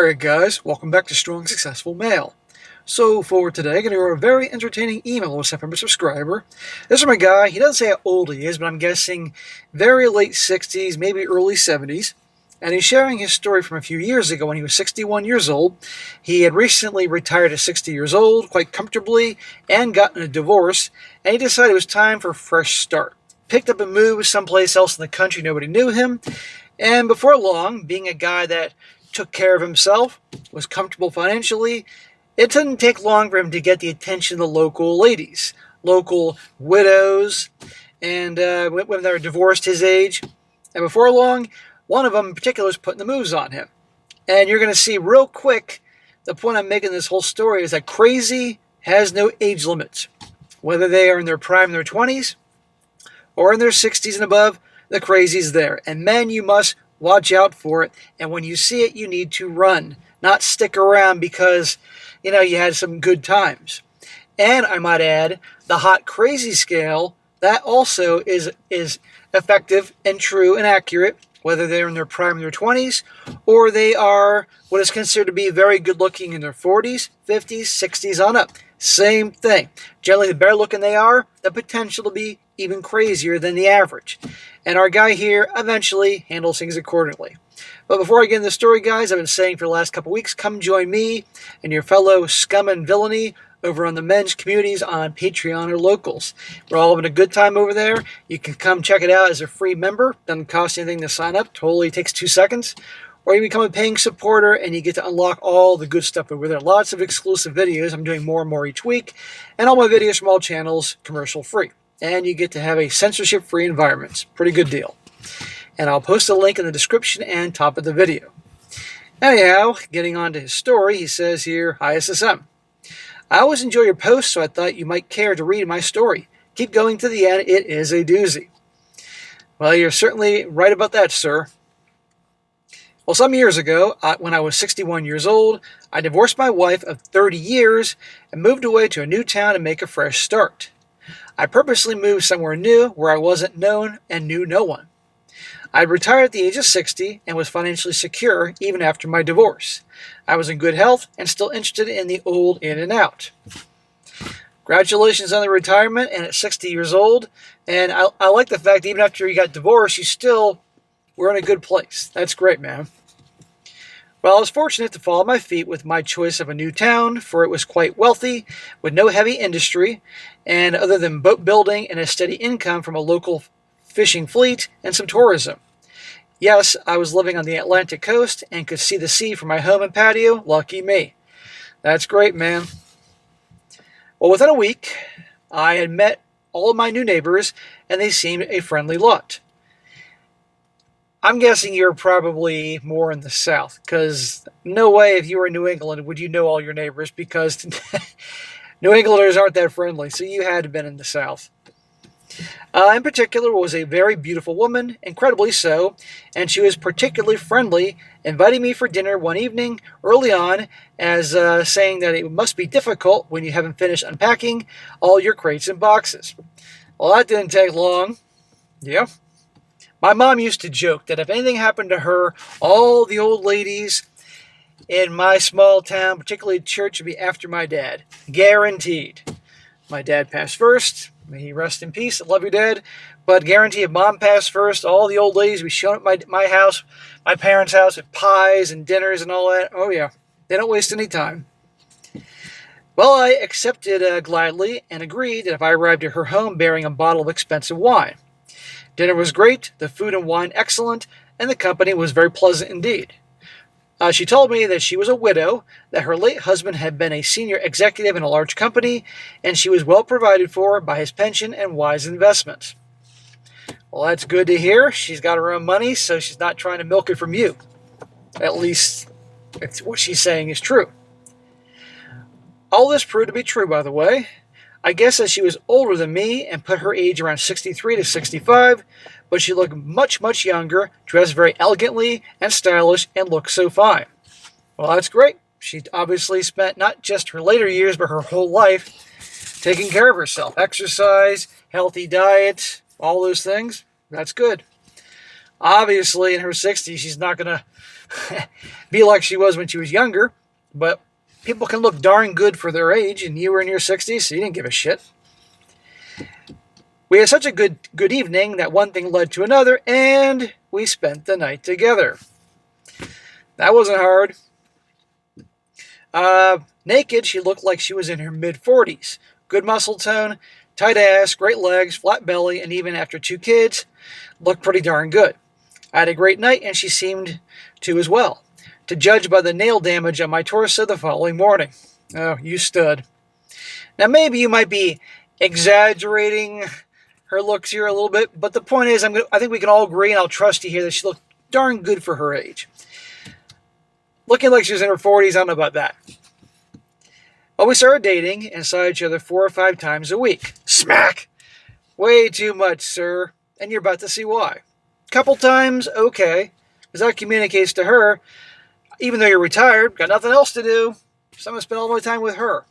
Alright guys, welcome back to Strong Successful Mail. So for today, I'm going to do a very entertaining email I sent from a subscriber. This is my guy. He doesn't say how old he is, but I'm guessing very late 60s, maybe early 70s. And he's sharing his story from a few years ago when he was 61 years old. He had recently retired at 60 years old, quite comfortably, and gotten a divorce. And he decided it was time for a fresh start. Picked up and moved someplace else in the country, nobody knew him. And before long, being a guy that took care of himself, was comfortable financially, it didn't take long for him to get the attention of the local ladies, local widows, and when they were divorced his age. And before long, one of them in particular is putting the moves on him. And you're going to see real quick, the point I'm making in this whole story is that crazy has no age limit. Whether they are in their prime in their 20s or in their 60s and above, the crazy's there. And men, you must watch out for it, and when you see it, you need to run, not stick around because, you had some good times. And I might add, the hot crazy scale, that also is effective and true and accurate, whether they're in their prime in their 20s, or they are what is considered to be very good looking in their 40s, 50s, 60s on up. Same thing. Generally, the better looking they are, the potential to be even crazier than the average. And our guy here eventually handles things accordingly. But before I get into the story, guys, I've been saying for the last couple weeks, come join me and your fellow scum and villainy over on the men's communities on Patreon or Locals. We're all having a good time over there. You can come check it out as a free member. Doesn't cost anything to sign up. Totally takes 2 seconds. Or you become a paying supporter and you get to unlock all the good stuff over there. Lots of exclusive videos. I'm doing more and more each week. And all my videos from all channels, commercial free. And you get to have a censorship-free environment. Pretty good deal. And I'll post a link in the description and top of the video. Anyhow, getting on to his story, he says here, "Hi SSM. I always enjoy your posts, so I thought you might care to read my story. Keep going to the end. It is a doozy." Well, you're certainly right about that, sir. Well, some years ago, when I was 61 years old, I divorced my wife of 30 years and moved away to a new town to make a fresh start. I purposely moved somewhere new where I wasn't known and knew no one. I retired at the age of 60 and was financially secure even after my divorce. I was in good health and still interested in the old in and out. Congratulations on the retirement and at 60 years old. And I like the fact that even after you got divorced, you still were in a good place. That's great, man. Well, I was fortunate to fall on my feet with my choice of a new town, for it was quite wealthy, with no heavy industry, and other than boat building and a steady income from a local fishing fleet and some tourism. Yes, I was living on the Atlantic coast and could see the sea from my home and patio. Lucky me. That's great, man. Well, within a week, I had met all of my new neighbors, and they seemed a friendly lot. I'm guessing you're probably more in the South, because no way if you were in New England would you know all your neighbors, because New Englanders aren't that friendly, so you had to have been in the South. In particular was a very beautiful woman, incredibly so, and she was particularly friendly, inviting me for dinner one evening early on, as saying that it must be difficult when you haven't finished unpacking all your crates and boxes. Well, that didn't take long. Yeah. My mom used to joke that if anything happened to her, all the old ladies in my small town, particularly church, would be after my dad. Guaranteed. My dad passed first. May he rest in peace. I love you, Dad. But guarantee if Mom passed first, all the old ladies would be showing up at my house, my parents' house, with pies and dinners and all that. Oh, yeah. They don't waste any time. Well, I accepted gladly and agreed that if I arrived at her home bearing a bottle of expensive wine. Dinner was great, the food and wine excellent, and the company was very pleasant indeed. She told me that she was a widow, that her late husband had been a senior executive in a large company, and she was well provided for by his pension and wise investments. Well, that's good to hear. She's got her own money, so she's not trying to milk it from you. At least, if what she's saying is true. All this proved to be true, by the way. I guess that she was older than me and put her age around 63 to 65, but she looked much, much younger, dressed very elegantly and stylish, and looked so fine. Well, that's great. She obviously spent not just her later years, but her whole life taking care of herself. Exercise, healthy diet, all those things. That's good. Obviously, in her 60s, she's not going to be like she was when she was younger, but people can look darn good for their age, and you were in your 60s, so you didn't give a shit. We had such a good evening that one thing led to another, and we spent the night together. That wasn't hard. Naked, she looked like she was in her mid-40s. Good muscle tone, tight ass, great legs, flat belly, and even after 2 kids, looked pretty darn good. I had a great night, and she seemed to as well, to judge by the nail damage on my torso the following morning. Oh, you stood. Now, maybe you might be exaggerating her looks here a little bit, but the point is, I think we can all agree, and I'll trust you here, that she looked darn good for her age. Looking like she was in her 40s, I don't know about that. Well, we started dating and saw each other 4 or 5 times a week. Smack! Way too much, sir, and you're about to see why. Couple times, okay, because that communicates to her, even though you're retired, got nothing else to do, so I'm going to spend all my time with her.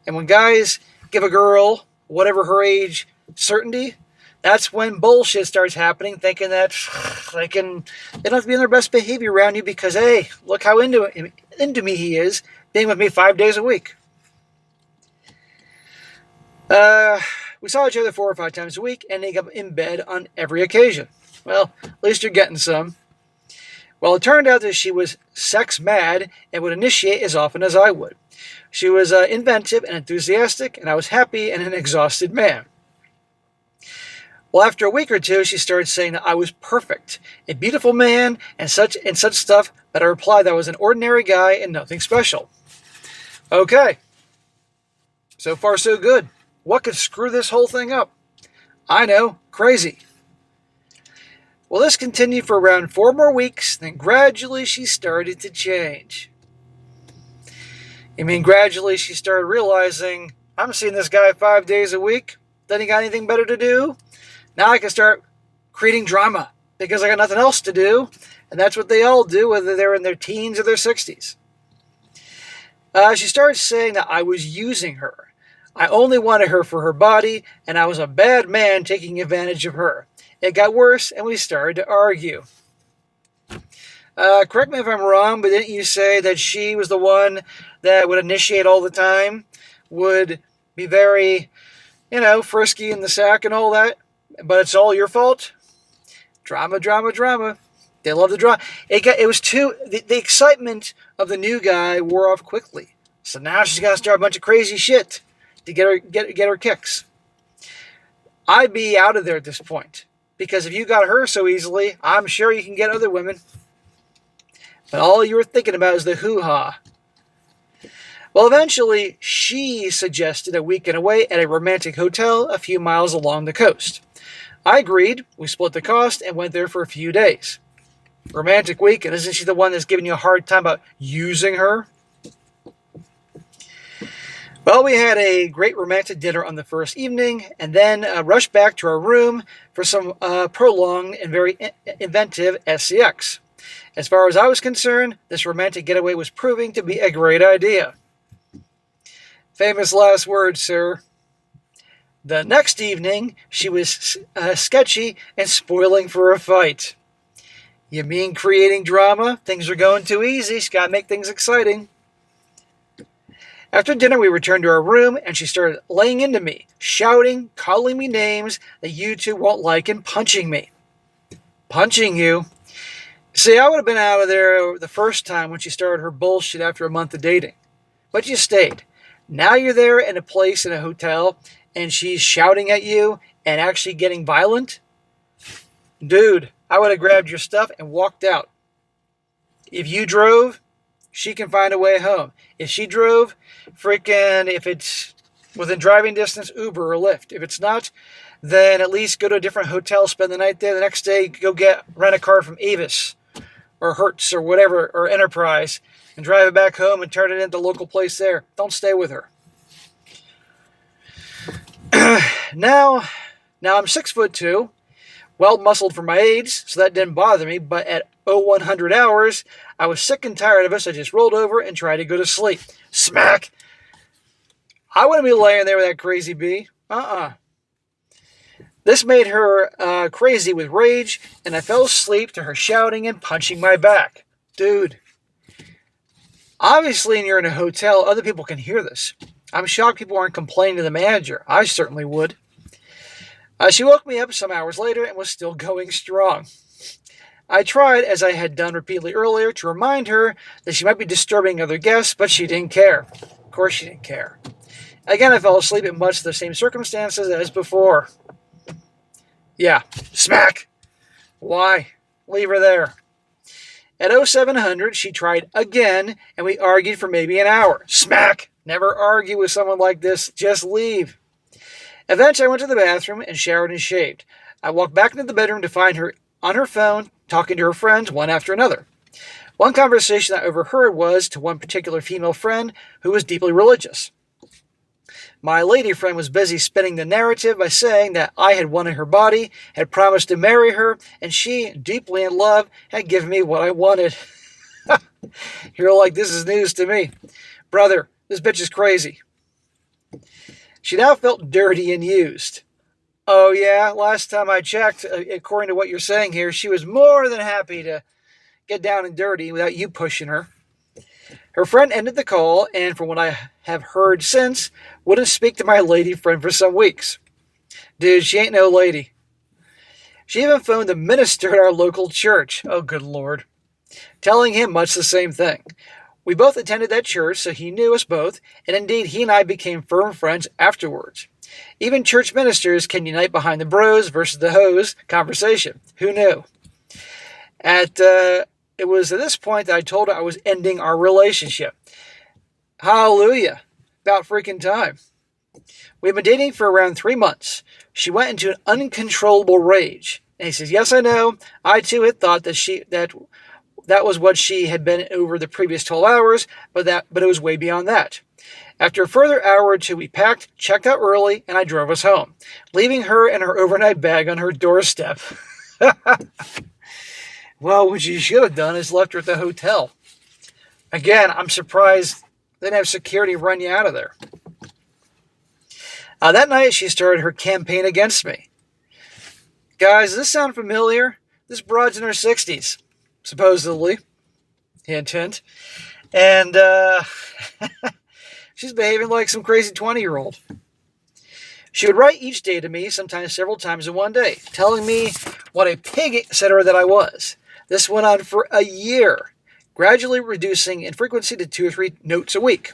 And when guys give a girl, whatever her age, certainty, that's when bullshit starts happening, thinking that they don't have to be in their best behavior around you because, hey, look how into me he is, being with me 5 days a week. We saw each other 4 or 5 times a week, ending up in bed on every occasion. Well, at least you're getting some. Well, it turned out that she was sex mad and would initiate as often as I would. She was inventive and enthusiastic, and I was happy and an exhausted man. Well, after a week or two, she started saying that I was perfect, a beautiful man, and such stuff, but I replied that I was an ordinary guy and nothing special. Okay. So far, so good. What could screw this whole thing up? I know, crazy. Well, this continued for around 4 more weeks, then gradually she started to change. I mean, gradually she started realizing, I'm seeing this guy 5 days a week, then he got anything better to do? Now I can start creating drama, because I got nothing else to do, and that's what they all do, whether they're in their teens or their 60s. She started saying that I was using her. I only wanted her for her body, and I was a bad man taking advantage of her. It got worse, and we started to argue. Correct me if I'm wrong, but didn't you say that she was the one that would initiate all the time, would be very, frisky in the sack and all that, but it's all your fault? Drama, drama, drama. They love the drama. The excitement of the new guy wore off quickly. So now she's got to start a bunch of crazy shit to get her kicks. I'd be out of there at this point, because if you got her so easily, I'm sure you can get other women. But all you were thinking about is the hoo-ha. Well, eventually, she suggested a weekend away at a romantic hotel a few miles along the coast. I agreed. We split the cost and went there for a few days. Romantic weekend. Isn't she the one that's giving you a hard time about using her? Well, we had a great romantic dinner on the first evening, and then rushed back to our room for some prolonged and very inventive SCX. As far as I was concerned, this romantic getaway was proving to be a great idea. Famous last words, sir. The next evening, she was sketchy and spoiling for a fight. You mean creating drama? Things are going too easy. She's got to make things exciting. After dinner, we returned to our room, and she started laying into me, shouting, calling me names that you two won't like, and punching me. Punching you? See, I would have been out of there the first time when she started her bullshit after a month of dating. But you stayed. Now you're there in a place in a hotel, and she's shouting at you and actually getting violent? Dude, I would have grabbed your stuff and walked out. If you drove, she can find a way home. If she drove, if it's within driving distance, Uber or Lyft. If it's not, then at least go to a different hotel, spend the night there. The next day, rent a car from Avis or Hertz or whatever, or Enterprise, and drive it back home and turn it into the local place there. Don't stay with her. Now I'm 6'2", well-muscled for my age, so that didn't bother me, but at 0100 hours, I was sick and tired of it, so I just rolled over and tried to go to sleep. Smack! I wouldn't be laying there with that crazy bee. Then This made her crazy with rage, and I fell asleep to her shouting and punching my back. Dude, obviously, when you're in a hotel, other people can hear this. I'm shocked people aren't complaining to the manager. I certainly would. She woke me up some hours later and was still going strong. I tried, as I had done repeatedly earlier, to remind her that she might be disturbing other guests, but she didn't care. Of course she didn't care. Again, I fell asleep in much the same circumstances as before. Yeah, smack. Why? Leave her there. At 0700, she tried again, and we argued for maybe an hour. Smack. Never argue with someone like this. Just leave. Eventually, I went to the bathroom and showered and shaved. I walked back into the bedroom to find her on her phone, talking to her friends, one after another. One conversation I overheard was to one particular female friend who was deeply religious. My lady friend was busy spinning the narrative by saying that I had wanted her body, had promised to marry her, and she, deeply in love, had given me what I wanted. You're like, this is news to me. Brother, this bitch is crazy. She now felt dirty and used. Oh yeah, last time I checked, according to what you're saying here, she was more than happy to get down and dirty without you pushing her. Her friend ended the call, and from what I have heard since, wouldn't speak to my lady friend for some weeks. Dude, she ain't no lady. She even phoned the minister at our local church, oh good lord, telling him much the same thing. We both attended that church, so he knew us both, and indeed he and I became firm friends afterwards. Even church ministers can unite behind the bros versus the hoes conversation. Who knew? It was at this point that I told her I was ending our relationship. Hallelujah. About freaking time. We've been dating for around 3 months. She went into an uncontrollable rage. And he says, yes, I know. I too had thought that was what she had been over the previous 12 hours, but it was way beyond that. After a further hour or two, we packed, checked out early, and I drove us home, leaving her and her overnight bag on her doorstep. Well, what you should have done is left her at the hotel. Again, I'm surprised they didn't have security run you out of there. That night, she started her campaign against me. Guys, does this sound familiar? This broad's in her 60s, supposedly. Hint, hint. And she's behaving like some crazy 20-year-old. She would write each day to me, sometimes several times in one day, telling me what a pig, etc. that I was. This went on for a year, gradually reducing in frequency to 2 or 3 notes a week.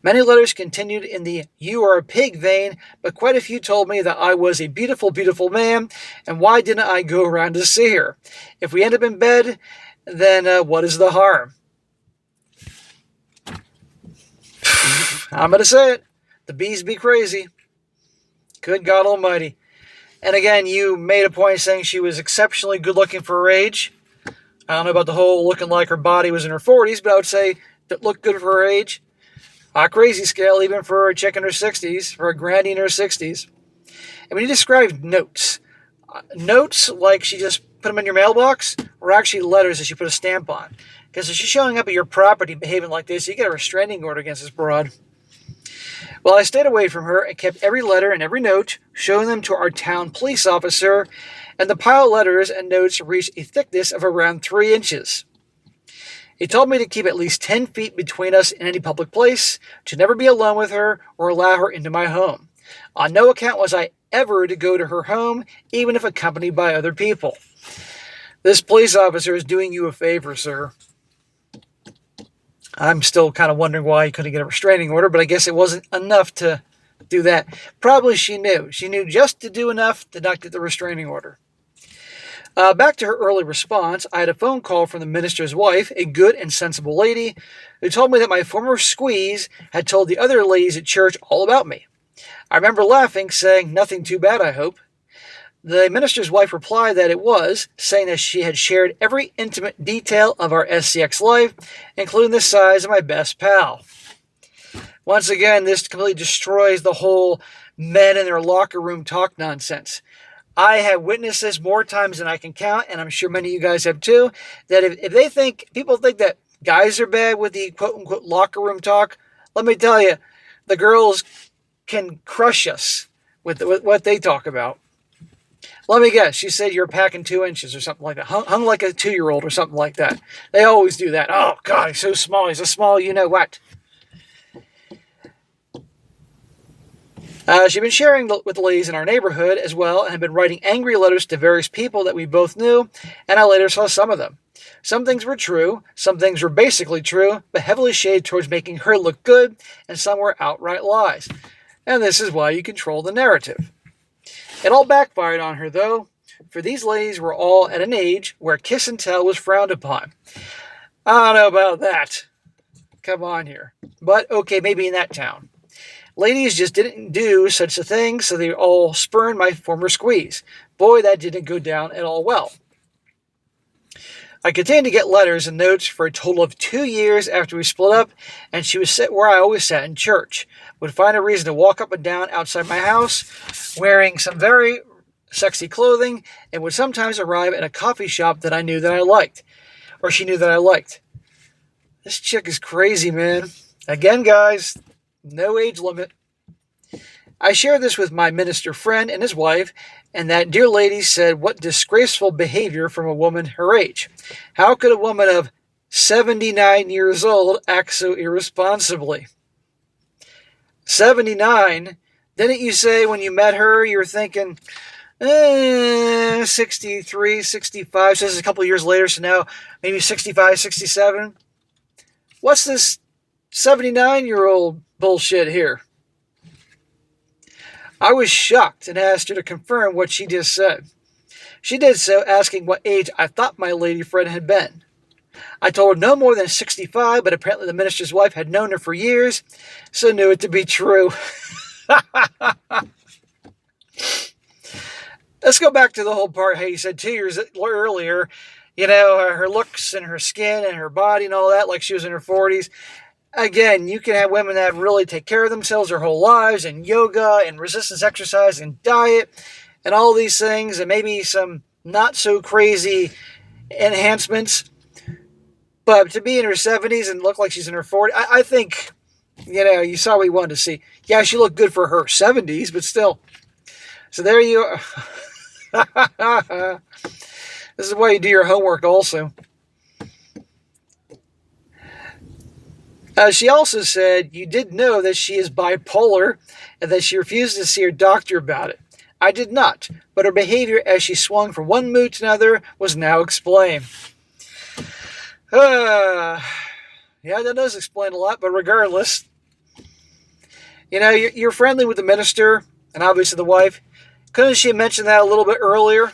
Many letters continued in the "you are a pig" vein, but quite a few told me that I was a beautiful, beautiful man, and why didn't I go around to see her? If we end up in bed, then what is the harm? I'm going to say it. The bees be crazy. Good God Almighty. And again, you made a point saying she was exceptionally good looking for her age. I don't know about the whole looking like her body was in her 40s, but I would say that looked good for her age. A crazy scale, even for a chick in her 60s, for a granny in her 60s. And when you described notes, notes like she just put them in your mailbox, or actually letters that she put a stamp on. Because if she's showing up at your property behaving like this, you get a restraining order against this broad. Well, I stayed away from her and kept every letter and every note, showing them to our town police officer, and the pile of letters and notes reached a thickness of around 3 inches. He told me to keep at least 10 feet between us in any public place, to never be alone with her or allow her into my home. On no account was I ever to go to her home, even if accompanied by other people. This police officer is doing you a favor, sir. I'm still kind of wondering why he couldn't get a restraining order, but I guess it wasn't enough to do that. Probably she knew. She knew just to do enough to not get the restraining order. Back to her early response, I had a phone call from the minister's wife, a good and sensible lady, who told me that my former squeeze had told the other ladies at church all about me. I remember laughing, saying, nothing too bad, I hope. The minister's wife replied that it was, saying that she had shared every intimate detail of our SCX life, including the size of my best pal. Once again, this completely destroys the whole men in their locker room talk nonsense. I have witnessed this more times than I can count, and I'm sure many of you guys have too, that if people think that guys are bad with the quote-unquote locker room talk, let me tell you, the girls can crush us with what they talk about. Let me guess. She said you're packing 2 inches or something like that. Hung like a 2-year-old or something like that. They always do that. Oh, God, he's so small. He's a small you-know-what. She'd been sharing with the ladies in our neighborhood as well and had been writing angry letters to various people that we both knew, and I later saw some of them. Some things were true, some things were basically true, but heavily shaded towards making her look good, and some were outright lies. And this is why you control the narrative. It all backfired on her, though, for these ladies were all at an age where kiss and tell was frowned upon. I don't know about that. Come on here. But, okay, maybe in that town. Ladies just didn't do such a thing, so they all spurned my former squeeze. Boy, that didn't go down at all well. I continued to get letters and notes for a total of 2 years after we split up, and she would sit where I always sat in church. Would find a reason to walk up and down outside my house, wearing some very sexy clothing, and would sometimes arrive at a coffee shop that I knew that I liked, or she knew that I liked. This chick is crazy, man. Again, guys, no age limit. I shared this with my minister friend and his wife, and that dear lady said, what disgraceful behavior from a woman her age. How could a woman of 79 years old act so irresponsibly? 79? Didn't you say when you met her you were thinking, 63, 65, so this is a couple of years later, so now maybe 65, 67? What's this 79-year-old bullshit here? I was shocked and asked her to confirm what she just said. She did so, asking what age I thought my lady friend had been. I told her no more than 65, but apparently the minister's wife had known her for years, so knew it to be true. Let's go back to the whole part, hey, you said 2 years earlier, you know, her looks and her skin and her body and all that, like she was in her 40s. Again, you can have women that really take care of themselves their whole lives, and yoga and resistance exercise and diet and all these things, and maybe some not so crazy enhancements. But to be in her 70s and look like she's in her 40s, I think, you know, you saw what you wanted to see. Yeah, she looked good for her 70s, but still. So there you are. This is why you do your homework also. She also said, you did know that she is bipolar and that she refused to see her doctor about it. I did not, but her behavior as she swung from one mood to another was now explained. Yeah, that does explain a lot, but regardless, you know, you're friendly with the minister and obviously the wife. Couldn't she have mentioned that a little bit earlier?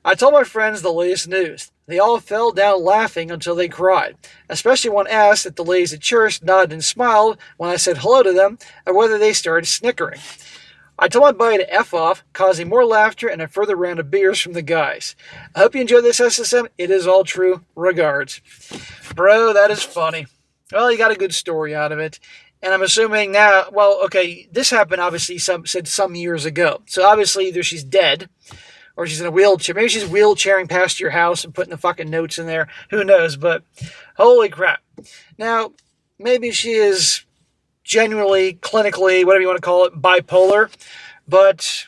I told my friends the latest news. They all fell down laughing until they cried, especially when asked if the ladies at church nodded and smiled when I said hello to them, or whether they started snickering. I told my buddy to F off, causing more laughter and a further round of beers from the guys. I hope you enjoyed this, SSM. It is all true. Regards. Bro, that is funny. Well, you got a good story out of it. And I'm assuming now, well, okay, this happened obviously some years ago. So obviously either she's dead, or she's in a wheelchair. Maybe she's wheelchairing past your house and putting the fucking notes in there. Who knows? But holy crap. Now, maybe she is genuinely, clinically, whatever you want to call it, bipolar. But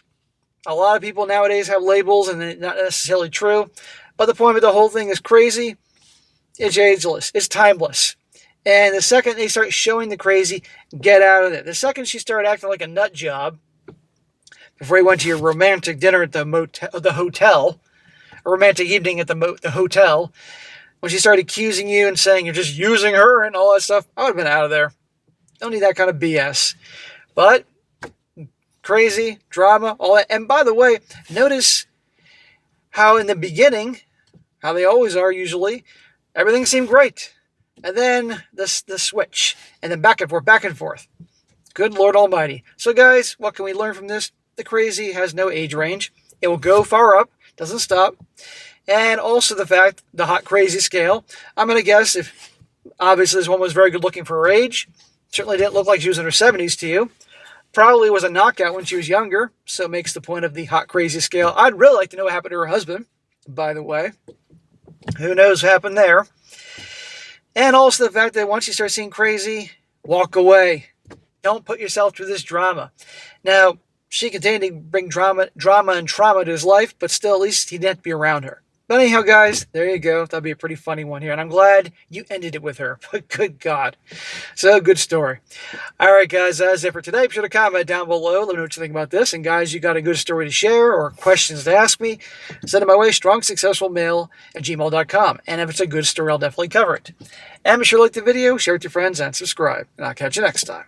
a lot of people nowadays have labels and they're not necessarily true. But the point of the whole thing is crazy. It's ageless. It's timeless. And the second they start showing the crazy, get out of it. The second she started acting like a nut job, before you went to your romantic dinner at the hotel, a romantic evening at the hotel, when she started accusing you and saying you're just using her and all that stuff, I would have been out of there. Don't need that kind of BS. But crazy, drama, all that. And by the way, notice how in the beginning, how they always are usually, everything seemed great. And then the switch. And then back and forth, back and forth. Good Lord Almighty. So guys, what can we learn from this? The crazy has no age range. It will go far up, doesn't stop. And also the fact, the hot crazy scale. I'm going to guess if, obviously this woman was very good looking for her age. Certainly didn't look like she was in her 70s to you. Probably was a knockout when she was younger. So it makes the point of the hot crazy scale. I'd really like to know what happened to her husband, by the way. Who knows what happened there. And also the fact that once you start seeing crazy, walk away. Don't put yourself through this drama. Now, she continued to bring drama and trauma to his life, but still, at least he didn't have to be around her. But anyhow, guys, there you go. That'll be a pretty funny one here. And I'm glad you ended it with her. But good God. So, good story. All right, guys, that's it for today. Be sure to comment down below. Let me know what you think about this. And, guys, you got a good story to share or questions to ask me, send it my way, strongsuccessfulmail@gmail.com. And if it's a good story, I'll definitely cover it. And be sure to like the video, share it with your friends, and subscribe. And I'll catch you next time.